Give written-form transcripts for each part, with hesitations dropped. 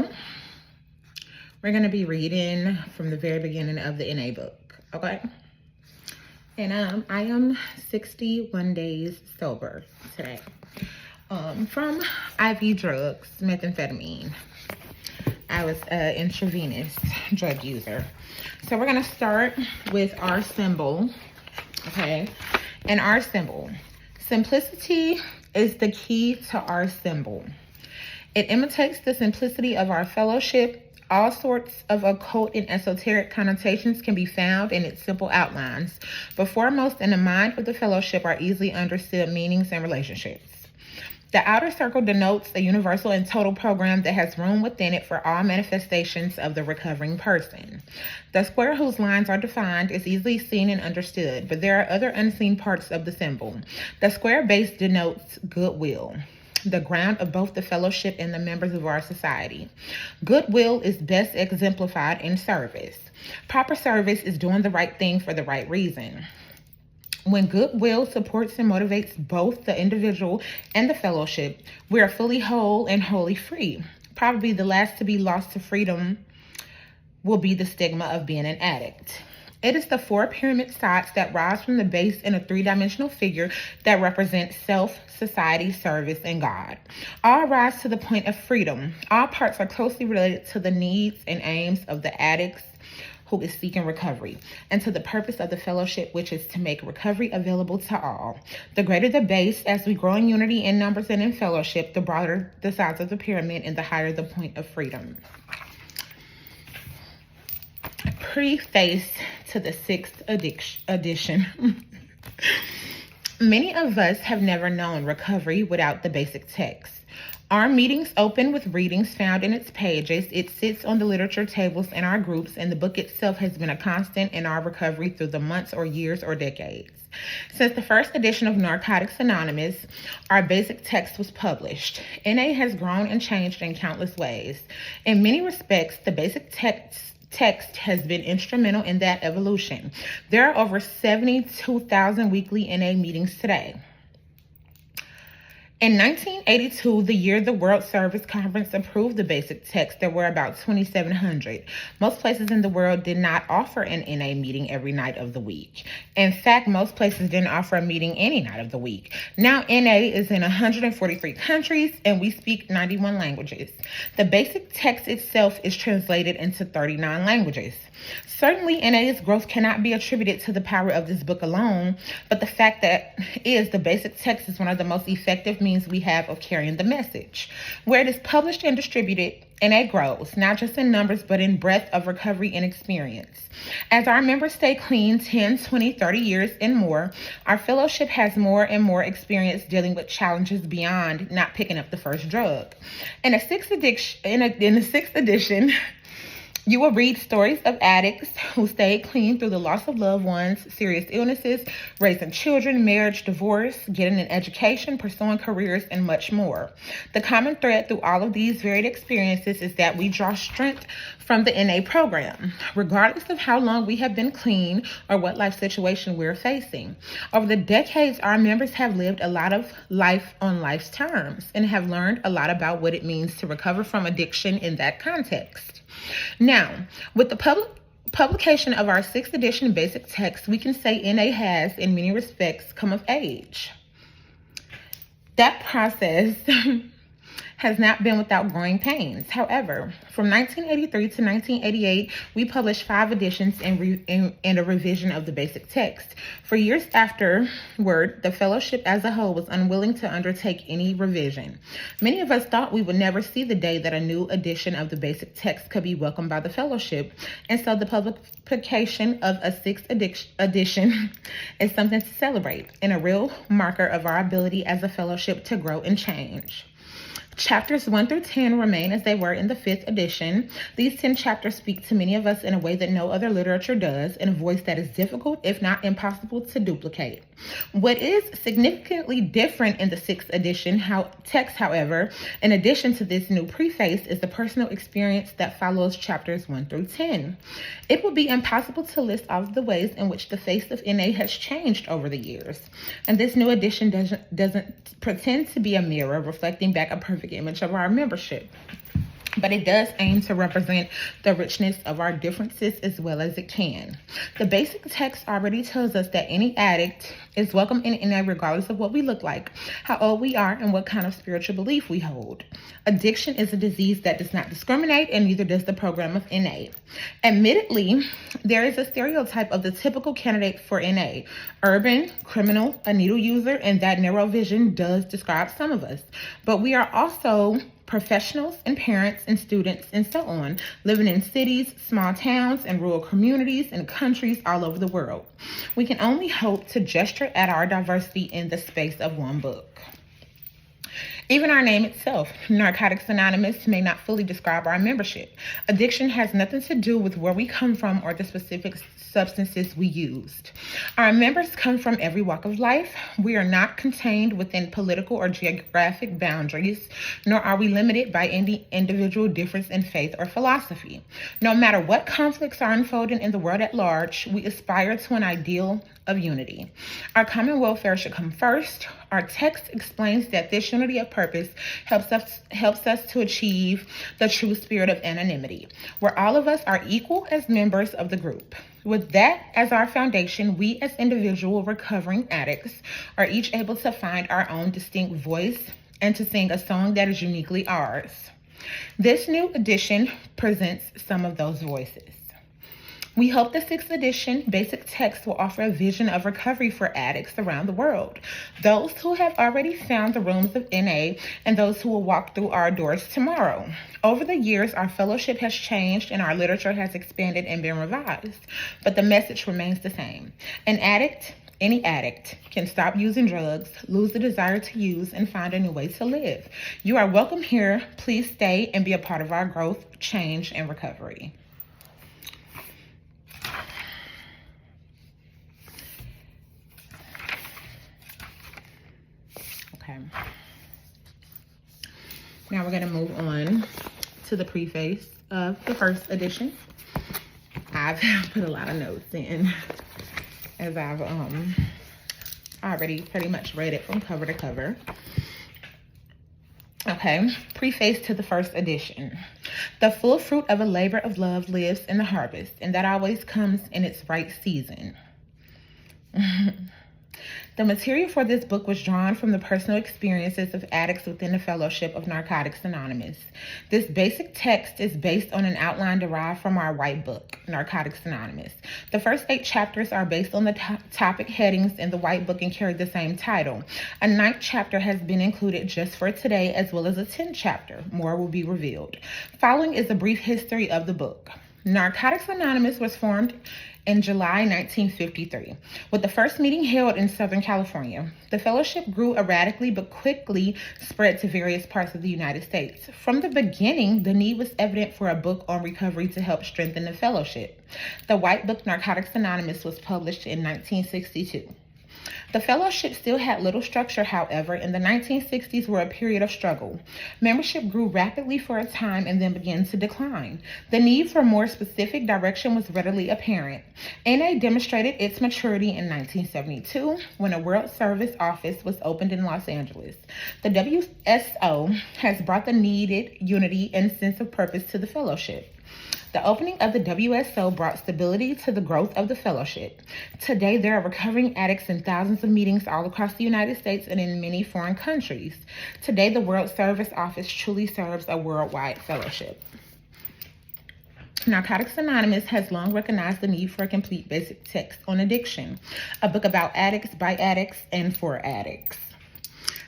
So we're going to be reading from the very beginning of the NA book, okay? And I am 61 days sober today from IV drugs, methamphetamine. I was an intravenous drug user. So we're going to start with our symbol, okay? And our symbol. Simplicity is the key to our symbol. It imitates the simplicity of our fellowship. All sorts of occult and esoteric connotations can be found in its simple outlines, but foremost in the mind of the fellowship are easily understood meanings and relationships. The outer circle denotes a universal and total program that has room within it for all manifestations of the recovering person. The square whose lines are defined is easily seen and understood, but there are other unseen parts of the symbol. The square base denotes goodwill, the ground of both the fellowship and the members of our society. Goodwill is best exemplified in service. Proper service is doing the right thing for the right reason. When goodwill supports and motivates both the individual and the fellowship, we are fully whole and wholly free. Probably the last to be lost to freedom will be the stigma of being an addict. It is the four pyramid sides that rise from the base in a three-dimensional figure that represents self, society, service, and God. All rise to the point of freedom. All parts are closely related to the needs and aims of the addicts who is seeking recovery, and to the purpose of the fellowship, which is to make recovery available to all. The greater the base, as we grow in unity in numbers and in fellowship, the broader the sides of the pyramid and the higher the point of freedom. Preface to the 6th edition. Many of us have never known recovery without the basic text. Our meetings open with readings found in its pages. It sits on the literature tables in our groups, and the book itself has been a constant in our recovery through the months or years or decades. Since the first edition of Narcotics Anonymous, our basic text was published. NA has grown and changed in countless ways. In many respects, the basic text has been instrumental in that evolution. There are over 72,000 weekly NA meetings today. In 1982, the year the World Service Conference approved the basic text, there were about 2,700. Most places in the world did not offer an NA meeting every night of the week. In fact, most places didn't offer a meeting any night of the week. Now, NA is in 143 countries, and we speak 91 languages. The basic text itself is translated into 39 languages. Certainly, NA's growth cannot be attributed to the power of this book alone, but the fact that the basic text is one of the most effective means we have of carrying the message. Where it is published and distributed, NA grows, not just in numbers, but in breadth of recovery and experience. As our members stay clean 10, 20, 30 years and more, our fellowship has more and more experience dealing with challenges beyond not picking up the first drug. In the sixth edition, you will read stories of addicts who stayed clean through the loss of loved ones, serious illnesses, raising children, marriage, divorce, getting an education, pursuing careers, and much more. The common thread through all of these varied experiences is that we draw strength from the NA program, regardless of how long we have been clean or what life situation we're facing. Over the decades, our members have lived a lot of life on life's terms and have learned a lot about what it means to recover from addiction in that context. Now, with the publication of our 6th edition basic text, we can say NA has, in many respects, come of age. That process has not been without growing pains. However, from 1983 to 1988, we published 5 editions and a revision of the basic text. For years afterward, the fellowship as a whole was unwilling to undertake any revision. Many of us thought we would never see the day that a new edition of the basic text could be welcomed by the fellowship, and so the publication of a 6th edition is something to celebrate and a real marker of our ability as a fellowship to grow and change. Chapters 1 through 10 remain as they were in the 5th edition. These 10 chapters speak to many of us in a way that no other literature does, in a voice that is difficult, if not impossible, to duplicate. What is significantly different in the 6th edition text, however, in addition to this new preface, is the personal experience that follows chapters 1 through 10. It would be impossible to list all of the ways in which the face of NA has changed over the years, and this new edition doesn't pretend to be a mirror reflecting back a perfect image of our membership. but it does aim to represent the richness of our differences as well as it can. The basic text already tells us that any addict is welcome in NA regardless of what we look like, how old we are, and what kind of spiritual belief we hold. Addiction is a disease that does not discriminate, and neither does the program of NA. Admittedly, there is a stereotype of the typical candidate for NA: urban, criminal, a needle user, and that narrow vision does describe some of us. But we are also professionals and parents and students and so on, living in cities, small towns, and rural communities and countries all over the world. We can only hope to gesture at our diversity in the space of one book. Even our name itself, Narcotics Anonymous, may not fully describe our membership. Addiction has nothing to do with where we come from or the specific substances we used. Our members come from every walk of life. We are not contained within political or geographic boundaries, nor are we limited by any individual difference in faith or philosophy. No matter what conflicts are unfolding in the world at large, we aspire to an ideal of unity. Our common welfare should come first. Our text explains that this unity of purpose helps us to achieve the true spirit of anonymity, where all of us are equal as members of the group. With that as our foundation, we as individual recovering addicts are each able to find our own distinct voice and to sing a song that is uniquely ours. This new edition presents some of those voices. We hope the 6th edition basic text will offer a vision of recovery for addicts around the world, those who have already found the rooms of NA and those who will walk through our doors tomorrow. Over the years, our fellowship has changed and our literature has expanded and been revised, but the message remains the same. Any addict can stop using drugs, lose the desire to use, and find a new way to live. You are welcome here. Please stay and be a part of our growth, change, and recovery. Okay. Now we're going to move on to the preface of the 1st edition. I've put a lot of notes in as I've already pretty much read it from cover to cover. Okay, preface to the 1st edition. The full fruit of a labor of love lives in the harvest, and that always comes in its right season. The material for this book was drawn from the personal experiences of addicts within the Fellowship of Narcotics Anonymous. This basic text is based on an outline derived from our white book, Narcotics Anonymous. The first 8 chapters are based on the topic headings in the white book and carry the same title. A 9th chapter has been included just for today, as well as a 10th chapter. More will be revealed. Following is a brief history of the book. Narcotics Anonymous was formed in July 1953, with the first meeting held in Southern California. The fellowship grew erratically but quickly spread to various parts of the United States. From the beginning, the need was evident for a book on recovery to help strengthen the fellowship. The white book Narcotics Anonymous was published in 1962. The fellowship still had little structure, however, and the 1960s were a period of struggle. Membership grew rapidly for a time and then began to decline. The need for more specific direction was readily apparent. NA demonstrated its maturity in 1972 when a World Service office was opened in Los Angeles. The WSO has brought the needed unity and sense of purpose to the fellowship. The opening of the WSO brought stability to the growth of the fellowship. Today, there are recovering addicts in thousands of meetings all across the United States and in many foreign countries. Today, the World Service Office truly serves a worldwide fellowship. Narcotics Anonymous has long recognized the need for a complete basic text on addiction, a book about addicts, by addicts, and for addicts.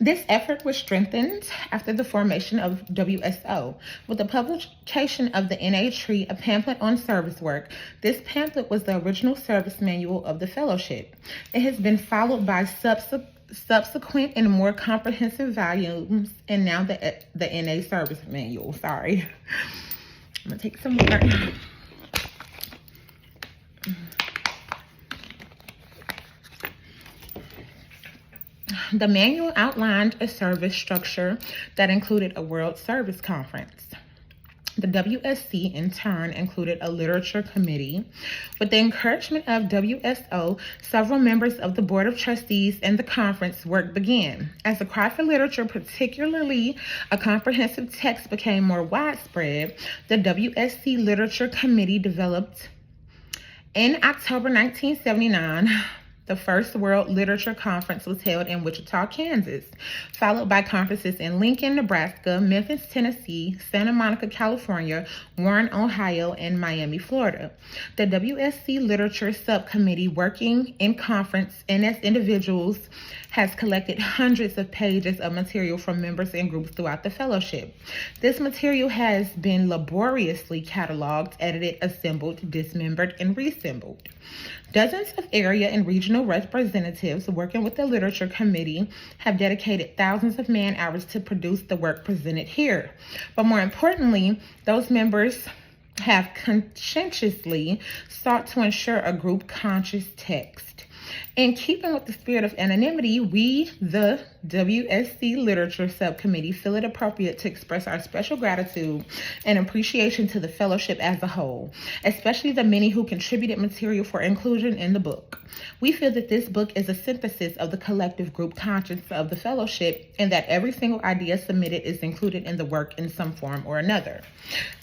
This effort was strengthened after the formation of WSO with the publication of the NA Tree, a pamphlet on service work. This pamphlet was the original service manual of the fellowship. It has been followed by subsequent and more comprehensive volumes, and now the NA service manual. Sorry. I'm going to take some more. The manual outlined a service structure that included a World Service Conference, The WSC, in turn, included a literature committee. With the encouragement of WSO, several members of the Board of Trustees and the conference work began. As the cry for literature, particularly a comprehensive text, became more widespread, the WSC Literature Committee developed. In October 1979, the first World Literature Conference was held in Wichita, Kansas, followed by conferences in Lincoln, Nebraska, Memphis, Tennessee, Santa Monica, California, Warren, Ohio, and Miami, Florida. The WSC Literature Subcommittee, working in conference and as individuals, has collected hundreds of pages of material from members and groups throughout the fellowship. This material has been laboriously cataloged, edited, assembled, dismembered, and reassembled. Dozens of area and regional representatives working with the Literature Committee have dedicated thousands of man-hours to produce the work presented here. But more importantly, those members have conscientiously sought to ensure a group-conscious text. In keeping with the spirit of anonymity, we, the WSC Literature Subcommittee, feel it appropriate to express our special gratitude and appreciation to the fellowship as a whole, especially the many who contributed material for inclusion in the book. We feel that this book is a synthesis of the collective group conscience of the fellowship, and that every single idea submitted is included in the work in some form or another.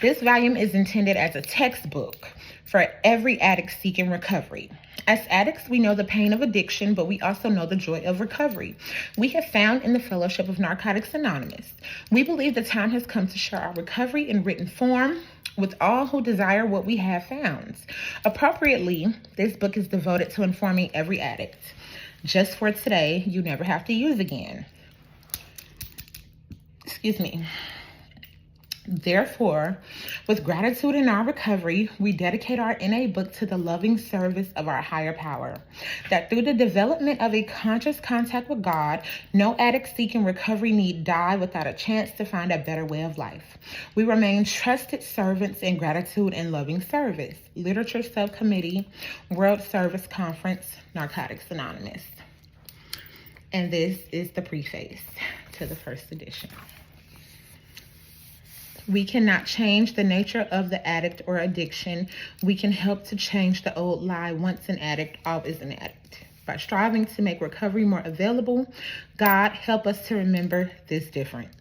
This volume is intended as a textbook for every addict seeking recovery. As addicts, we know the pain of addiction, but we also know the joy of recovery. We have found in the Fellowship of Narcotics Anonymous. We believe the time has come to share our recovery in written form with all who desire what we have found. Appropriately, this book is devoted to informing every addict. Just for today, you never have to use again. Therefore, with gratitude in our recovery, we dedicate our NA book to the loving service of our higher power, that through the development of a conscious contact with God, no addict seeking recovery need die without a chance to find a better way of life. We remain trusted servants in gratitude and loving service. Literature Subcommittee, World Service Conference, Narcotics Anonymous. And this is the preface to the first edition. We cannot change the nature of the addict or addiction. We can help to change the old lie, once an addict, always an addict. By striving to make recovery more available, God, help us to remember this difference.